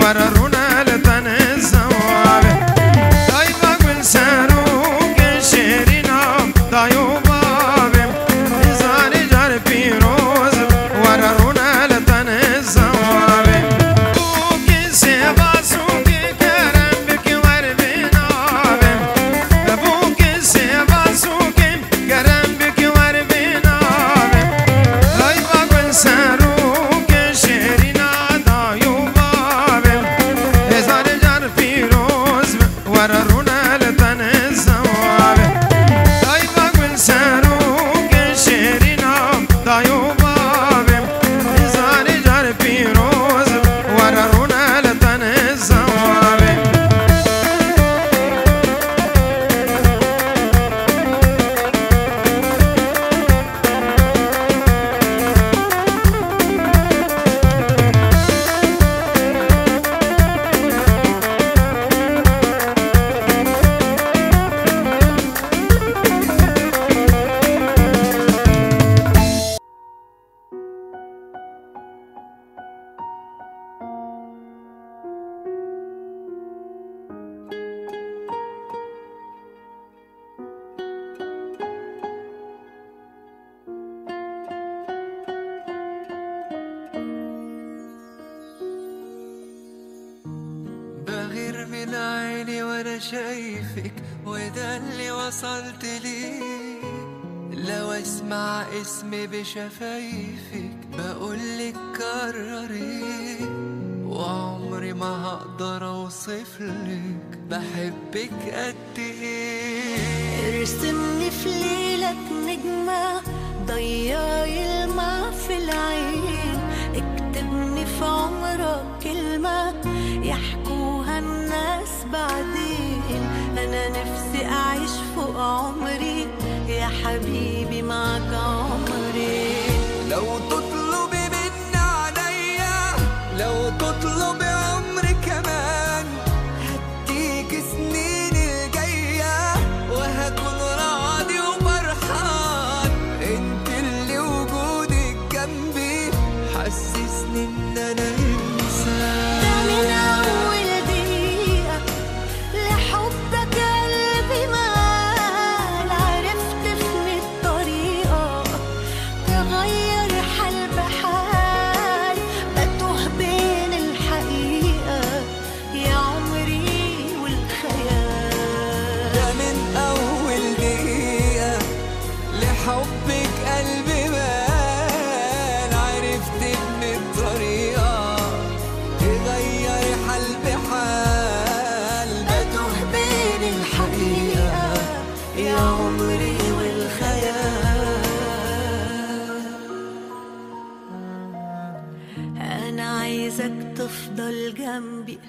وررونا لتنزوابه دايما قل ساروك شيرنا دايوبابه إزاري جار بيروز وررونا لتنزوابه بوكي سيبا سوكي كرم بك وربنابه بوكي سيبا سوكي كرم بك وربنابه دايما قل ساروك شيرنا دايوبابه إزاري جار بيروز وررونا لتنزوابه دايما قل ساروك شيرنا دايوبابه إزاري جار بيروز وررونا لتنزوابه بغير من عيني وانا شايفك وده اللي وصلت ليه. لو اسمع اسمي بشفايفك بقولك كرري، وعمري ما هقدر اوصفلك بحبك قد ايه. ارسمني في ليلك نجمة ضيعي الماء في العين، اكتبني في عمرك كلمة يحكوها الناس بعدين. أنا نفسي أعيش فوق عمري يا حبيبي معك عمري. لو تطلبي مني عليا، لو تطلبي عمري كمان، هديك سنين الجاية وهكون راضي وفرحان. انت اللي وجودك جنبي حسسني ان انا انسان. ده من أول دقيقة لحبك قلبي مال، عرفت في الطريقة تغير حال بحال. بتوه بين الحقيقة يا عمري والخيال. ده من اول دقيقة لحبك قلبي مال، عرفت ان الطريقة تغير حال بحال. بتوه بين الحقيقة يا عمري والخيال. أنا عايزك تفضل جنبي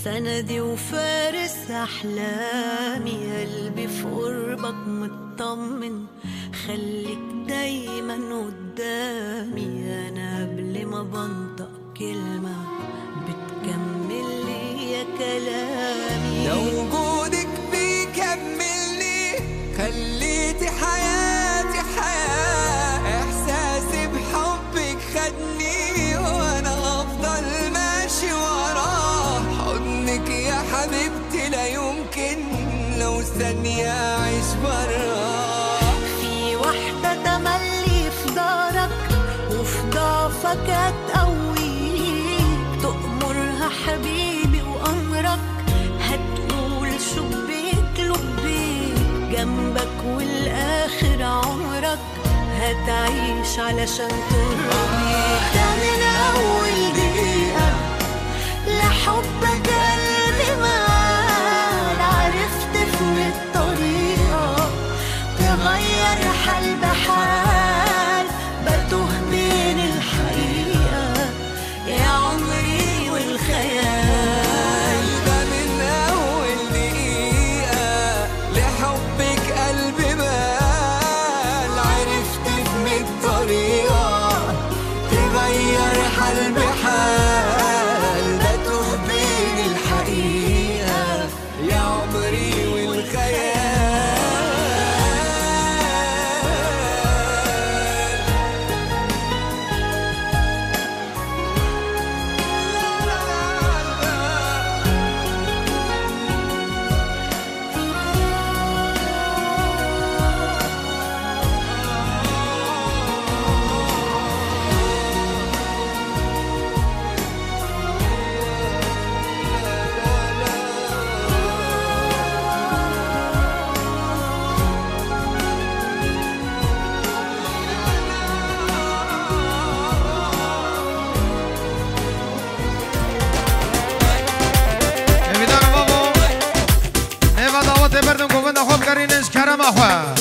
سندي وفارس أحلامي. قلبي في قربك مطمن، خليك دايما قدامي. أنا قبل ما بنطق كلمة بتكمل لي كلامي. لو وجودك بيكملني خليتي حياتي حياة. احساسي بحبك خدني وانا هفضل ماشي وراه. حضنك يا حبيبتي لا يمكن لو ثانية اعيش براه. في واحدة تملي في دارك وفي ضعفك هتقويك. تأمرها حبيبي وأمرك، هتقول شبيك لبيك. جنبك والآخر عمرك هتعيش علشان ترضيك. ده من أول دقيقة لحبك قلبي مال، عرفت في الطريقة تغير حال بحال. بتوه بين الحقيقة يا عمري والخيال. ده من أول دقيقة لحبك قلبي مال، عرفت من الطريقة تغير حال بحال. بتوه بين قومنا خوب قرينش كرم أخوة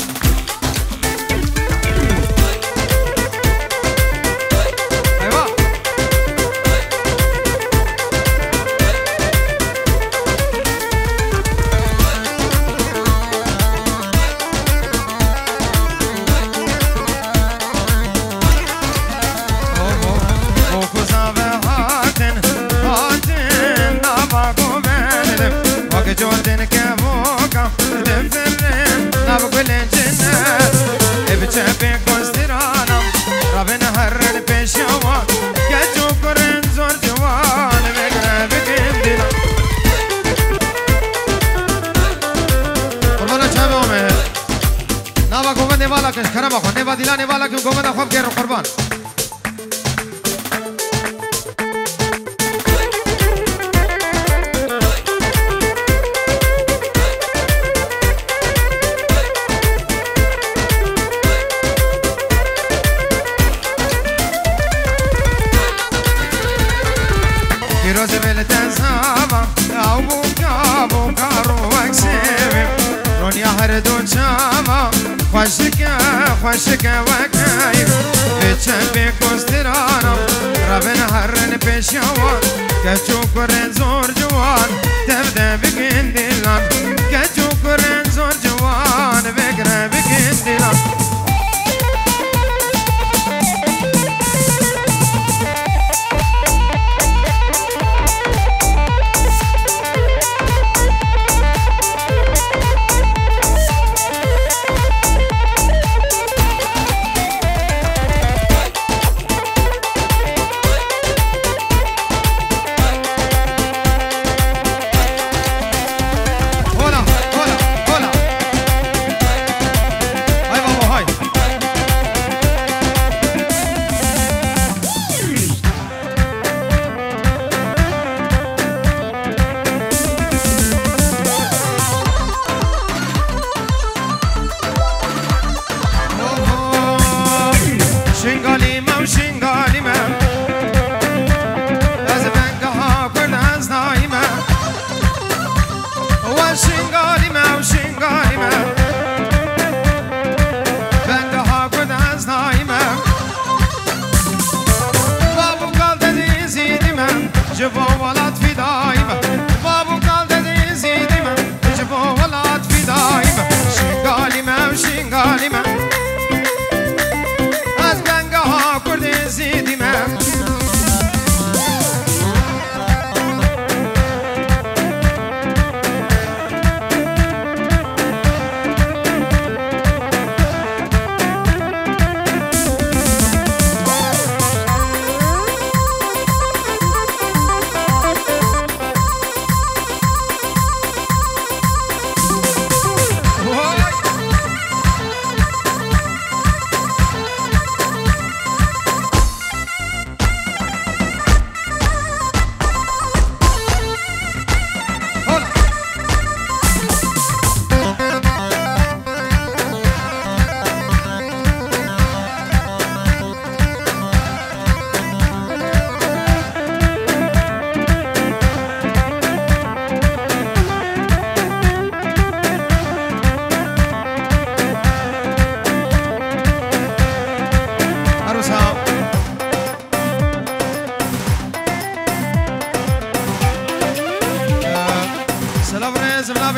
جوردن كابوكا تفرن نبقل الجنة بتشبه كوسترانا ربنا هرن بيشوا كجو كرن زور جوان بقرب كندنا قربانا چه بومه نبا گوگن نوالا کش کرم اخو نوا دیلا نوالا کم گوگن خوب گرم قربان روز ولت زاما او بوكا روك سيم رونيا هر دو چاما خوشك وكايم بچه بكسترانم ربنا هرن پیشوان کچو کرن زور جوان تبدا بگن دلان کچو کرن زور جوان بگره بگن دلان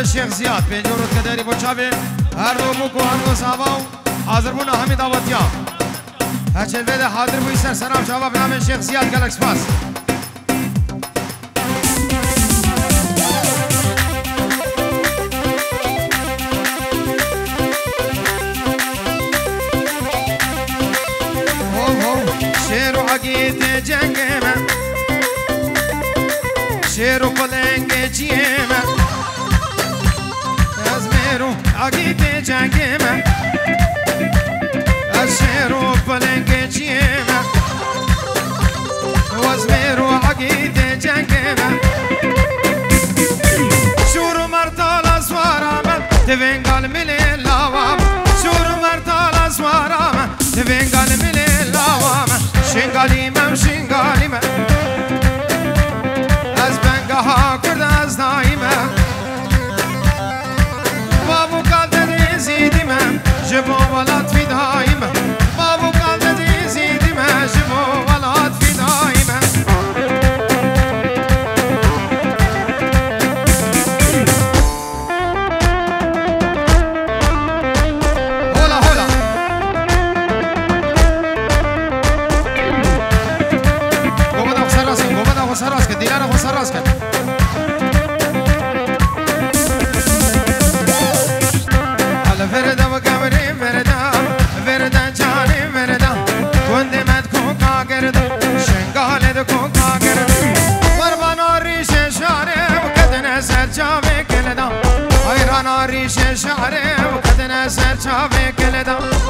الشيخ زياد بينجورو كداري بوشابي هردو بوكو هردو صاباو حاضر بونا همي دعوتيا هاتشل بيدا حاضر بو يسر سلام شباب نام الشيخ زياد قالك سباس شيرو حقيت جنگما شيرو پلنگ جيما ازميرو حقيت جنگما شيرو پلنگ جيما وازميرو حقيت جنگما شورو مرتال اسوارام تفنگال ملي لاوام شورو مرتال اسوارام تفنگال ملي لاوام شنگاليما وشنگاليما از بنگها کرد از دایما بابو ريشه شعره وقد نسر شافي كل دم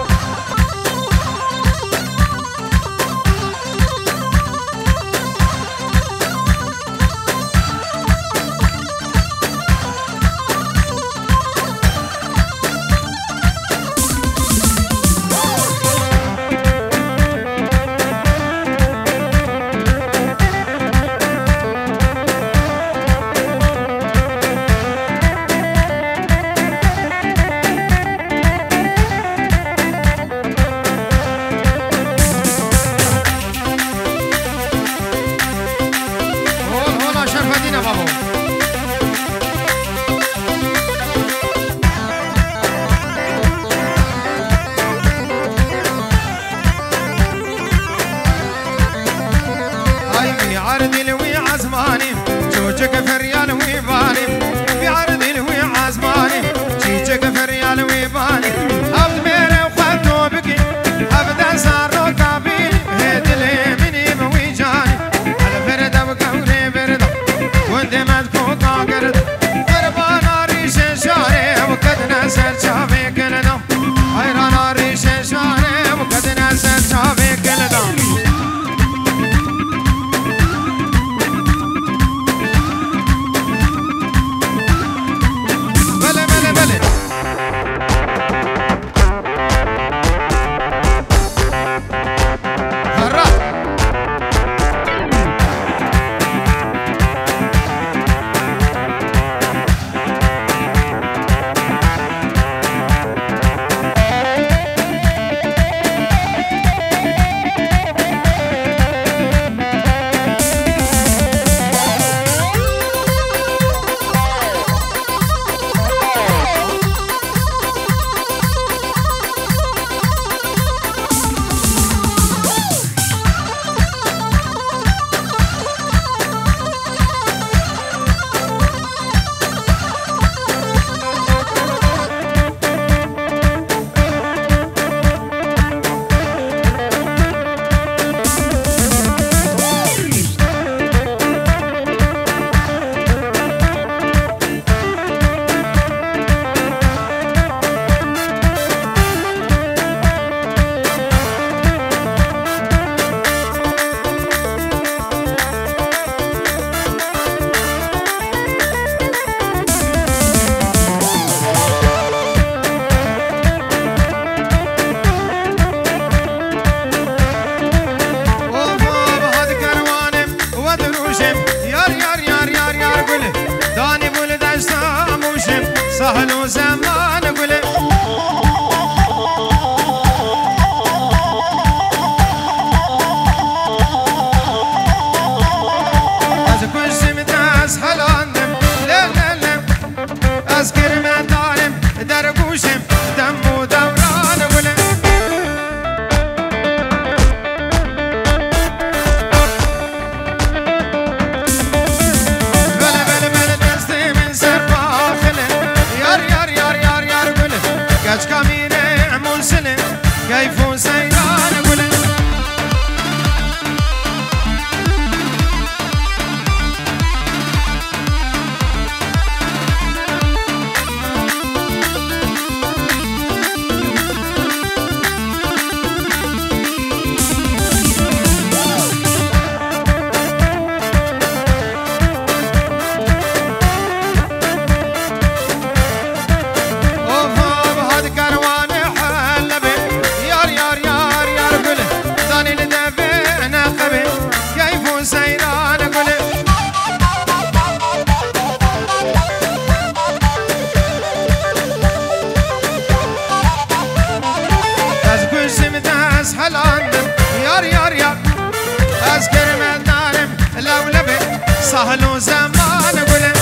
سهل زمان قولي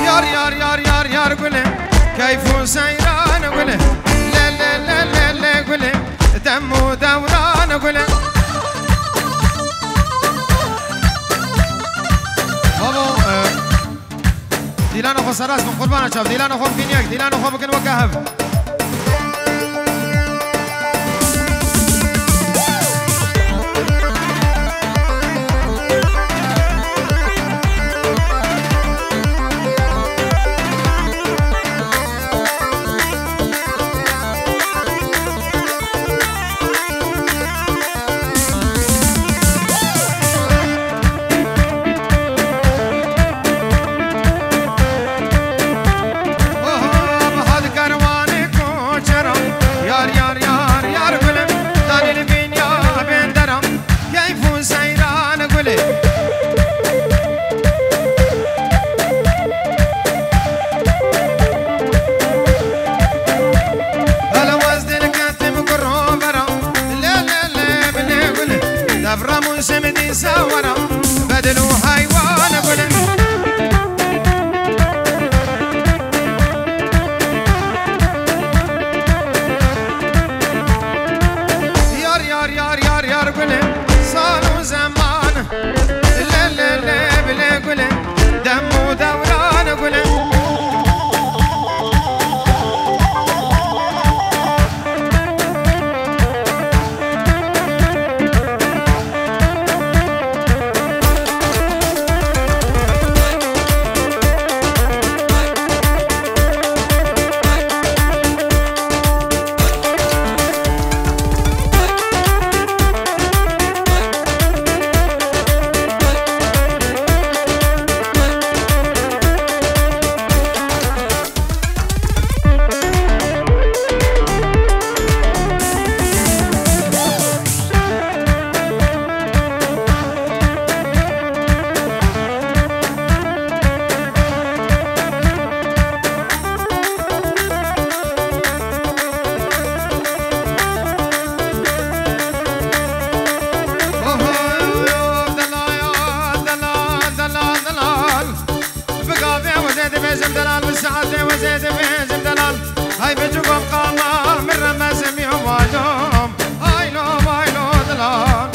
يار يار يار يار يار قولي كيف سيران قولي لا لا لا لا لا قولي دم ودوران قولي بابا ديلانو خو سراس من قربان شاف ديلانو خو بكنيك ديلانو خو بكن وكهف دلو حيوان قولي يار يار يار يار يار قولي صاروا زمان لا لا لا بلا قولي دم ودوران قولي بيزم دلال بالسعادة وزيد بيزم دلال هاي بجوكم قامة من رمزم يوم وايلوم هايلوم هايلو دلال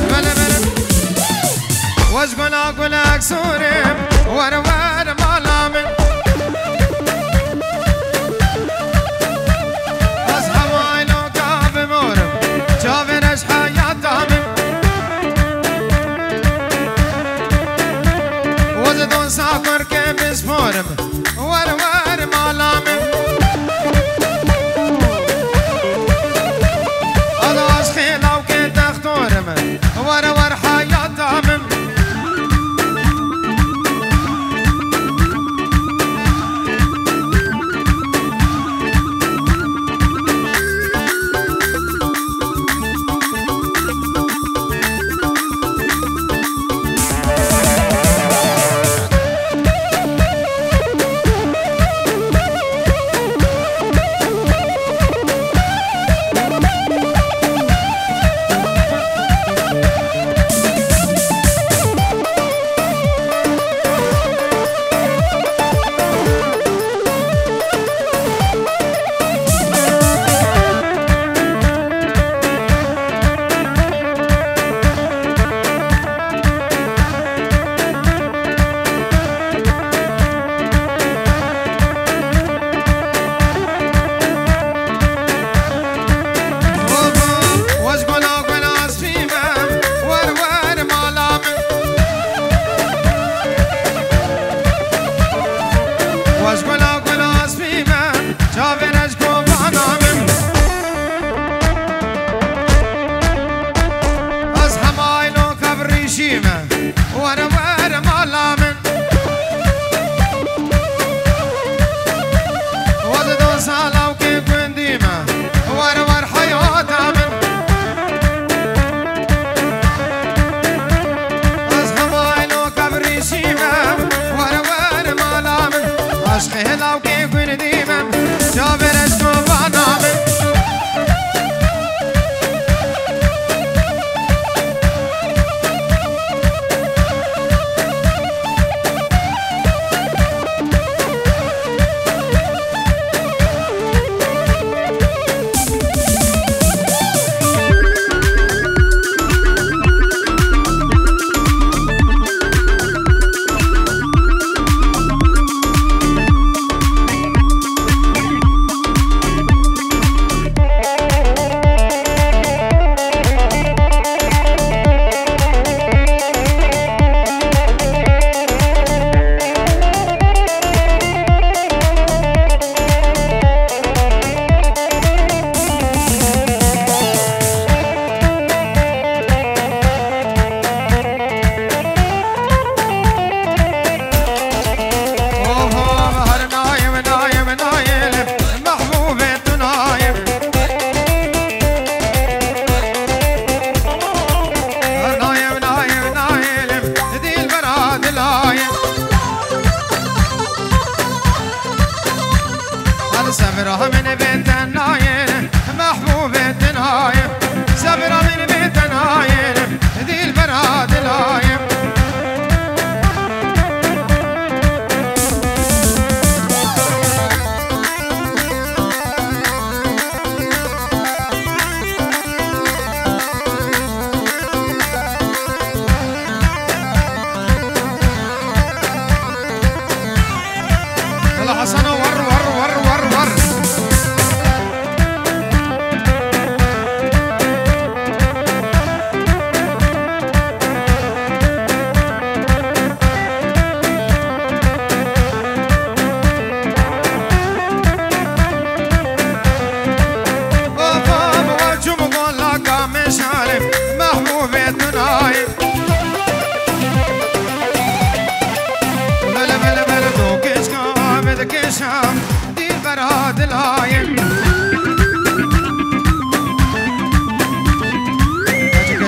بلا بلا وزقل أقولك سوريم ورا ورا مالامن أصحى وايلو كاب مورم شافر وزدون سافر كيف سفورم ور ور مالامن أدوس خيلاو كي تختورم ور ور حياتامن دکشم دل برا دلایم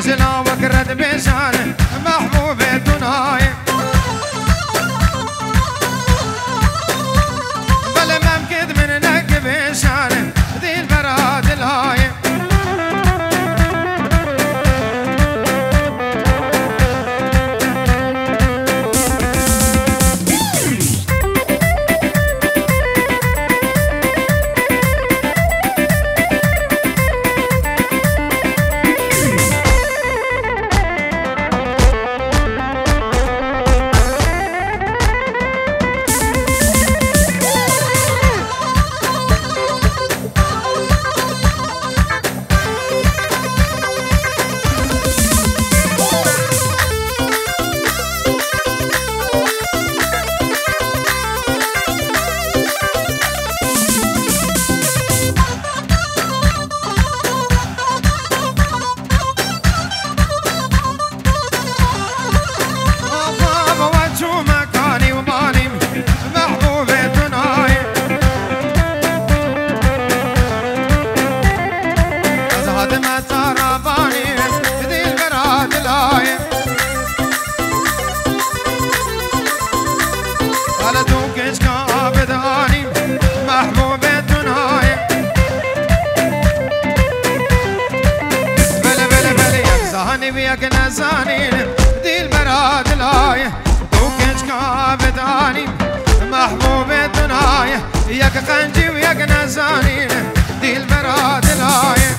جلا وكرد بشان محبوب الدناي بلا ممكن من نك بشان ذي البراد الهاي وياك نزانين دي البراد لايه دوكنش كابداني محبوب الدنايا ياك قنجي وياك نزانين دي البراد لايه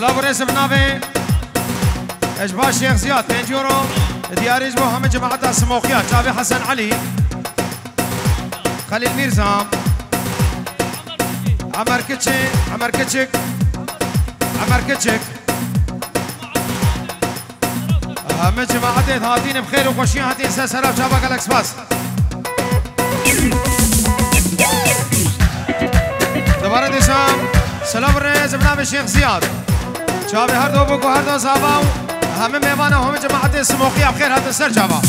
سلام ورئيس بنابي اجبار الشيخ زياد 2 يورو ديار اجبو هم جماعة السموخيات جابي حسن علي خليل ميرزام عمر كتشك هم جماعة هاتين بخير وخوشين هاتين سلام جابك الاكسباس دوباره ديسام سلام ورئيس بنابي الشيخ زياد جابي هر دو بكو هر دو صحاباو همه میوانه همه جماعت سموقی بخیر هات سر جواب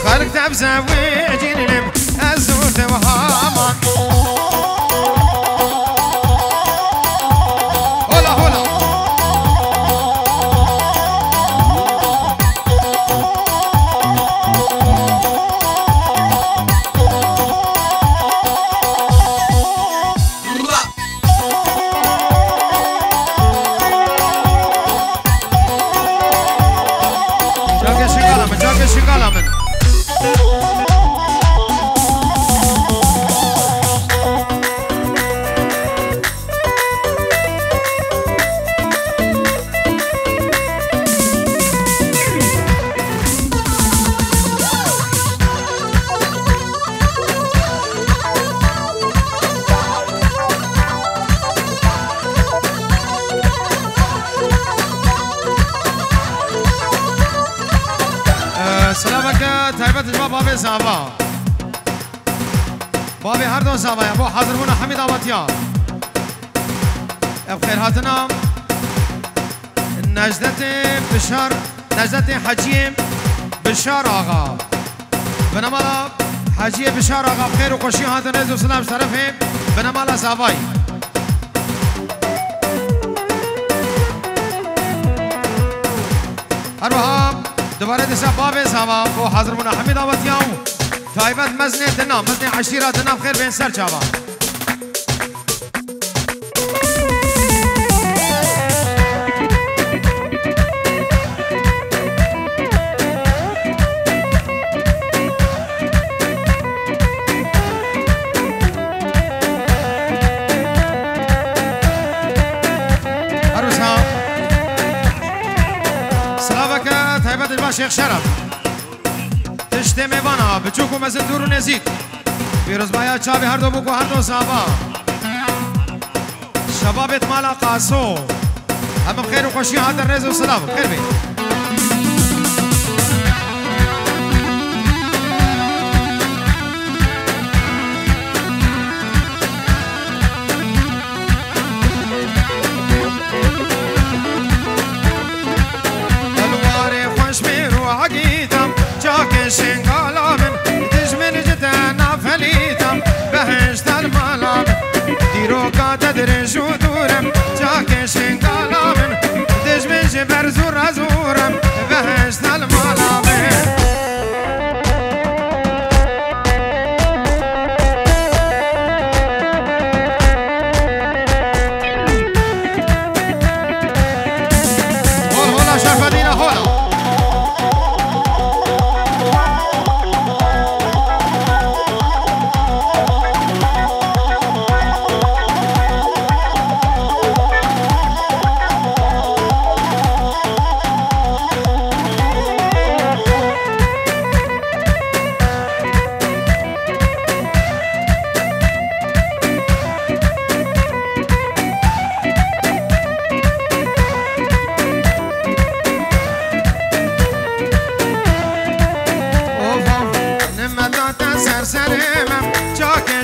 خلق تبزوي جنلم أزوت وهامان هلا هلا جاك شغالة من سلامك تایبت جواب بابي صحابا بابي هر دو صحابا يا بو حاضرون حميد آباتيا بخير هاتنا نجدت حجي بشار آغا بنمالا حجي بشار آغا بخير وخوشي هاتنا نزو سلام شرفه بنمالا صحاباي هروها دوباره دسا بابي صحابا بو حاضرون حميد آباتيا تایبت مزنه دنا مزنه عشیرات دنا بخير بين سر جاوا شیخ شرف تشت میوانا بچوکو مزن دور و نزدیک پیروز بایا چاوی هر دو بکو هر دو صحابا شبابت مالا قاسو هم بخیر و خوشی هاتر رز و سلام خیر بی شنگالا من دجمن جدنا فلیتم بهشت المالا دیرو کات درجو دورم جاک شنگالا من دجمن جبر زور زورم بهشت المالا من هولا شرفدينا هولا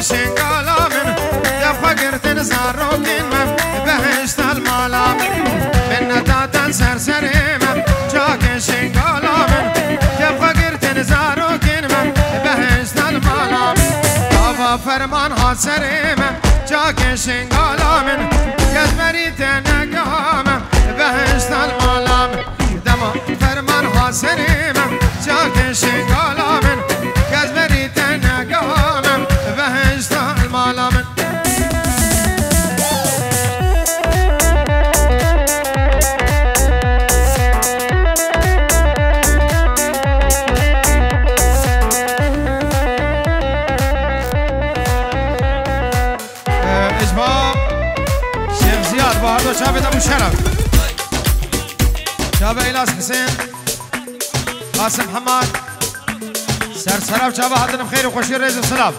شنگالا من دفع گرتن زاروکین من بهشت المالا من نداتن سرسری من جاک شنگالا من دفع گرتن زاروکین من بهشت المالا بابا فرمان حاصری من جاک شنگالا من گذبری تنگا من بهشت المالا دما فرمان حاصری من جاک شنگالا من هاتو شابه ابو شرف شابه ایلاس حسین قاسم حماد سرسراب شابه هاتن بخير وخوشي رئيس السلام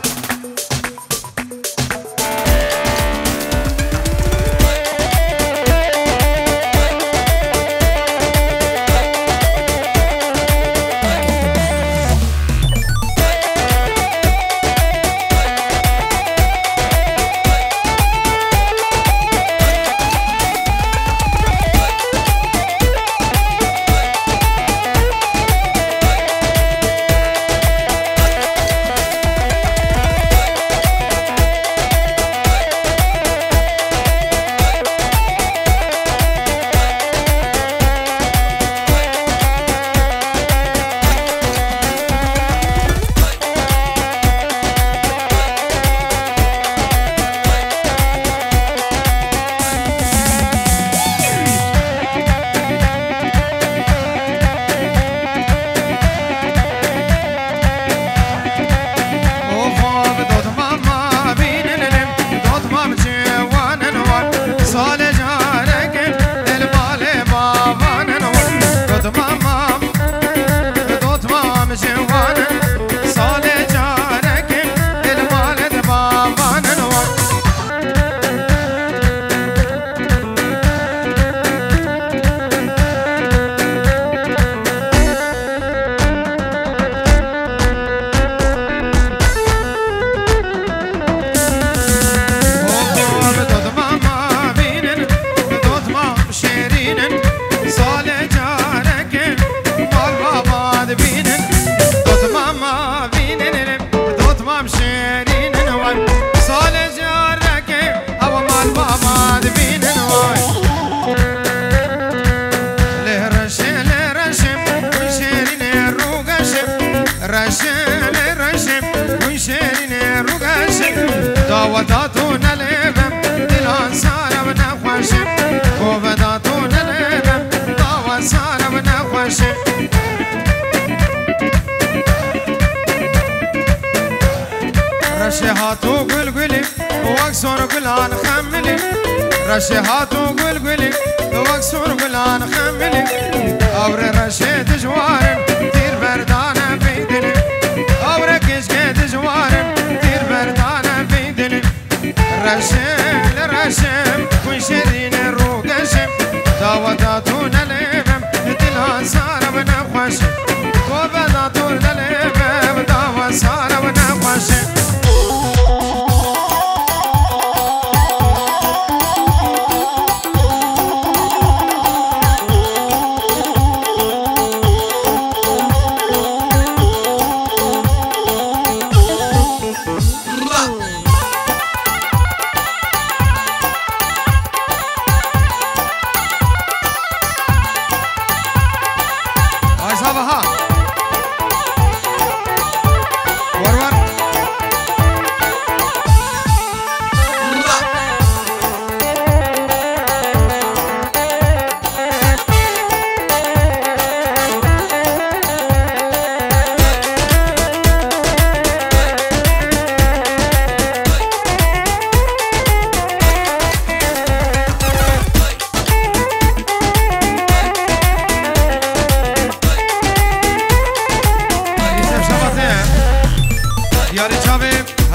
وداتونا لبم دلان سارة ونخوشم وداتونا لبم داوى سارة ونخوشم رشيهاتو قلقلي واكسور قلان خملي رشيهاتو قلقلي واكسور قلان خملي أوري رشيد جوارن تير بردانة بيدني أوري كشكيد جوارن تير بردانة بيدني رشم لرشم كن شيرين الروقشم داوداتونا لبم دلان سارة ونخوشم وبداتونا لبم داوى سارة ونخوشم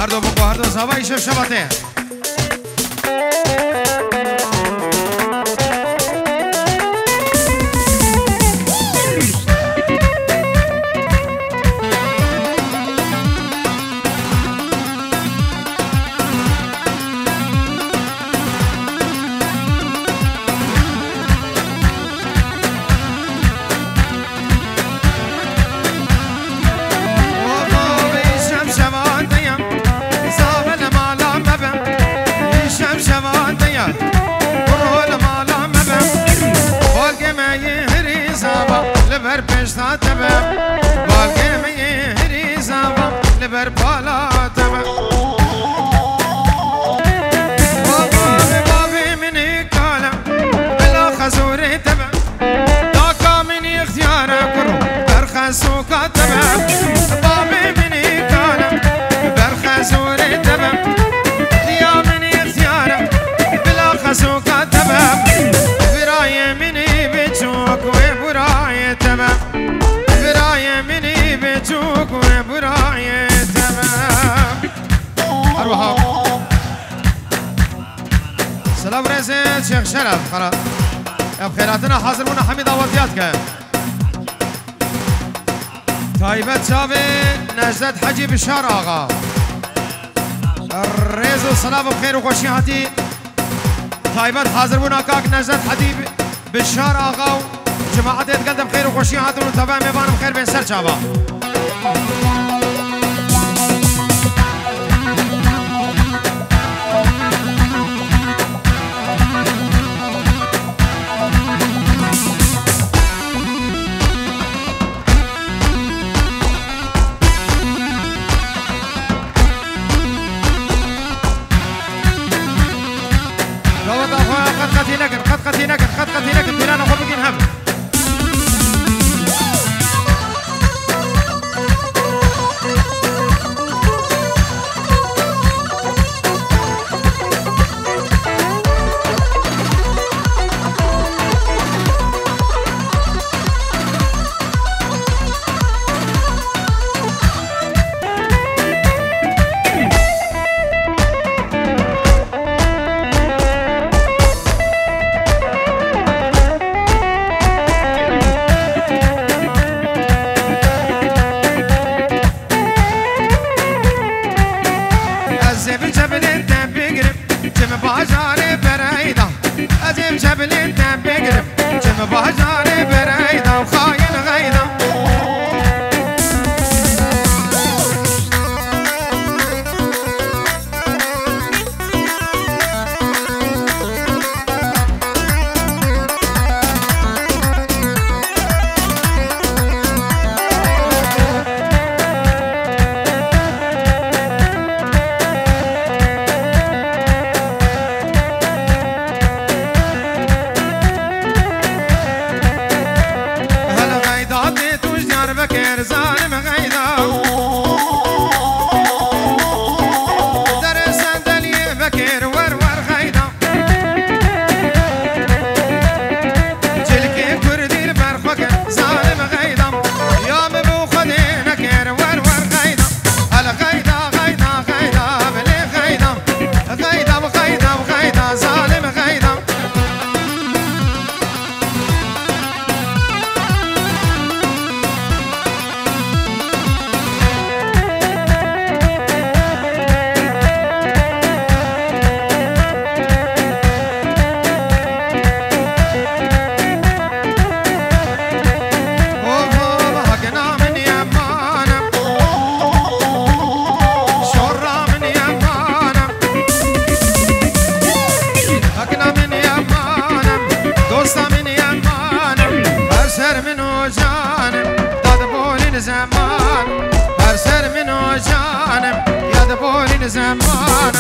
هر دو بقو هر دو زبایی شب شباته پشتا تبه بالگه میری زبا لبر بالا تبه بابی منی کالم بلا خزوری تبه داکا منی اختیار کرو برخصو کا تبه بابی منی کالم برخزوری تبه دیا منی اختیار بلا خزو کا تبه بچوك وبراي تمام أروحا سلام رزق شيخ شرف خلاص بخيراتنا حاضر منا حميد أوردياتك تايبت شابي نجدت حجي بشار آغا الرئيس والسلام بخير وخوشي هاتي تايبت حاضر منا كاك نجدت حدي بشار آغا جماعة يتقدم بخير وخوشي هاتي ونتابع ميبان بخير بين سر شابا قد قتينك الديران أخو بقين هم زمان